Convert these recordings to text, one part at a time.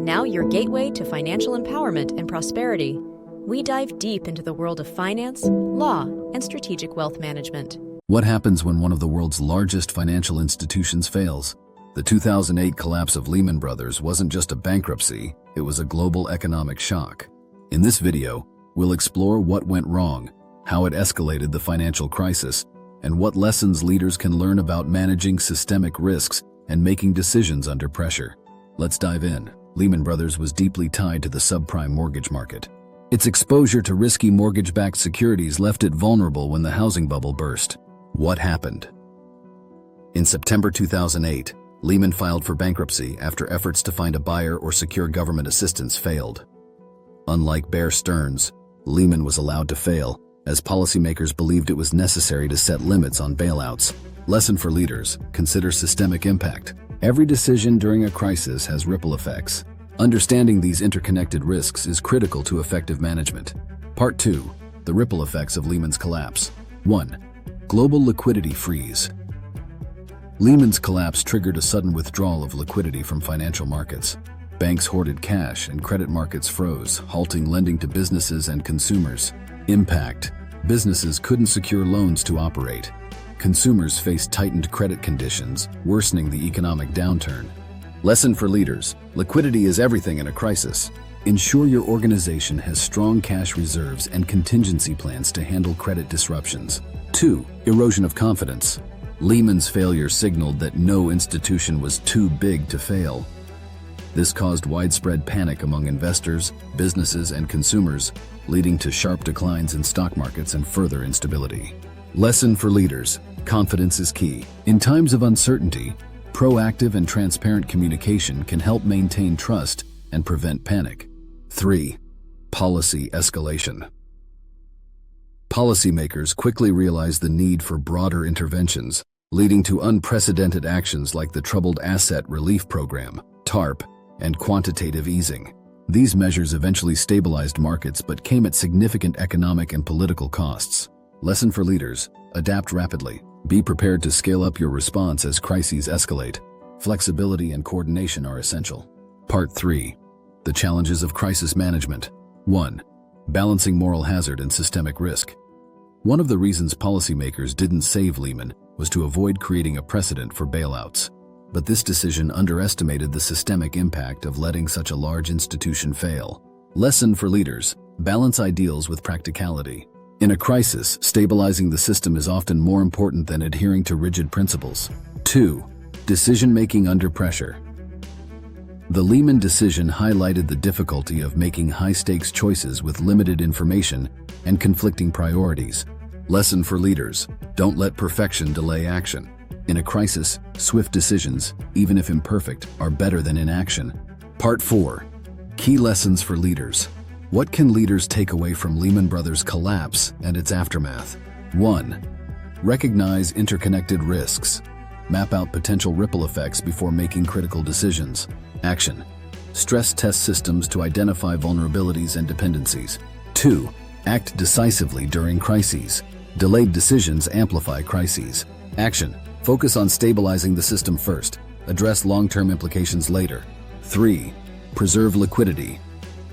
now your gateway to financial empowerment and prosperity. We dive deep into the world of finance, law, and strategic wealth management. What happens when one of the world's largest financial institutions fails? The 2008 collapse of Lehman Brothers wasn't just a bankruptcy, it was a global economic shock. In this video, we'll explore what went wrong, how it escalated the financial crisis, and what lessons leaders can learn about managing systemic risks and making decisions under pressure. Let's dive in. Lehman Brothers was deeply tied to the subprime mortgage market. Its exposure to risky mortgage-backed securities left it vulnerable when the housing bubble burst. What happened? In September 2008, Lehman filed for bankruptcy after efforts to find a buyer or secure government assistance failed. Unlike Bear Stearns, Lehman was allowed to fail, as policymakers believed it was necessary to set limits on bailouts. Lesson for leaders: consider systemic impact. Every decision during a crisis has ripple effects. Understanding these interconnected risks is critical to effective management. Part 2. The ripple effects of Lehman's collapse. 1. Global liquidity freeze. Lehman's collapse triggered a sudden withdrawal of liquidity from financial markets. Banks hoarded cash and credit markets froze, halting lending to businesses and consumers. Impact: businesses couldn't secure loans to operate. Consumers faced tightened credit conditions, worsening the economic downturn. Lesson for leaders: liquidity is everything in a crisis. Ensure your organization has strong cash reserves and contingency plans to handle credit disruptions. 2. Erosion of confidence. Lehman's failure signaled that no institution was too big to fail. This caused widespread panic among investors, businesses, and consumers, leading to sharp declines in stock markets and further instability. Lesson for leaders: confidence is key. In times of uncertainty, proactive and transparent communication can help maintain trust and prevent panic. 3. Policy escalation. Policymakers quickly realized the need for broader interventions, leading to unprecedented actions like the Troubled Asset Relief Program, TARP, and quantitative easing. These measures eventually stabilized markets but came at significant economic and political costs. Lesson for leaders: adapt rapidly. Be prepared to scale up your response as crises escalate. Flexibility and coordination are essential. Part 3. The challenges of crisis management. 1. Balancing moral hazard and systemic risk. One of the reasons policymakers didn't save Lehman was to avoid creating a precedent for bailouts. But this decision underestimated the systemic impact of letting such a large institution fail. Lesson for leaders: balance ideals with practicality. In a crisis, stabilizing the system is often more important than adhering to rigid principles. 2. Decision-making under pressure. The Lehman decision highlighted the difficulty of making high-stakes choices with limited information and conflicting priorities. Lesson for leaders: don't let perfection delay action. In a crisis, swift decisions, even if imperfect, are better than inaction. Part 4. Key lessons for leaders. What can leaders take away from Lehman Brothers' collapse and its aftermath? 1. Recognize interconnected risks. Map out potential ripple effects before making critical decisions. Action: stress test systems to identify vulnerabilities and dependencies. 2. Act decisively during crises. Delayed decisions amplify crises. Action: focus on stabilizing the system first. Address long-term implications later. 3. Preserve liquidity.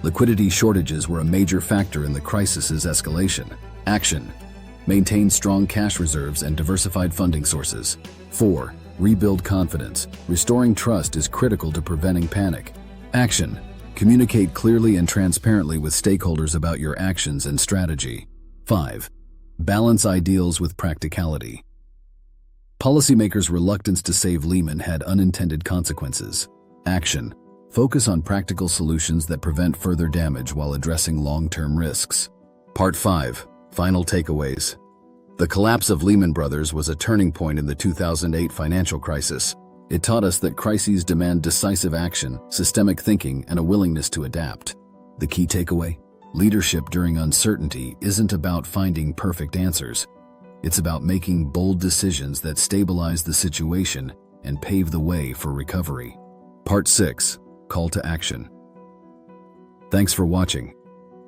Liquidity shortages were a major factor in the crisis's escalation. Action: maintain strong cash reserves and diversified funding sources. 4. Rebuild confidence. Restoring trust is critical to preventing panic. Action: communicate clearly and transparently with stakeholders about your actions and strategy. 5. Balance ideals with practicality. Policymakers' reluctance to save Lehman had unintended consequences. Action: focus on practical solutions that prevent further damage while addressing long-term risks. Part 5. Final takeaways. The collapse of Lehman Brothers was a turning point in the 2008 financial crisis. It taught us that crises demand decisive action, systemic thinking, and a willingness to adapt. The key takeaway: leadership during uncertainty isn't about finding perfect answers. It's about making bold decisions that stabilize the situation and pave the way for recovery. Part 6. Call to action. Thanks for watching.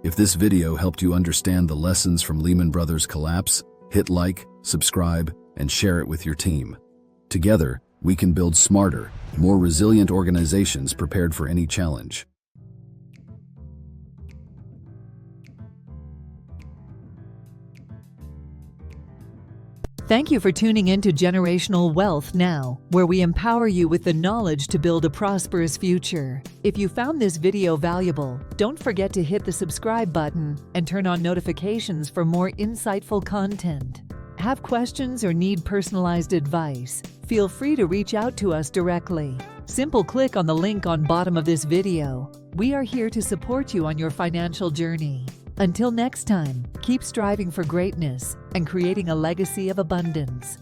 If this video helped you understand the lessons from Lehman Brothers' collapse, hit like, subscribe, and share it with your team. Together, we can build smarter, more resilient organizations prepared for any challenge. Thank you for tuning in to Generational Wealth Now, where we empower you with the knowledge to build a prosperous future. If you found this video valuable, don't forget to hit the subscribe button and turn on notifications for more insightful content. Have questions or need personalized advice? Feel free to reach out to us directly. Simple click on the link on bottom of this video. We are here to support you on your financial journey. Until next time, keep striving for greatness and creating a legacy of abundance.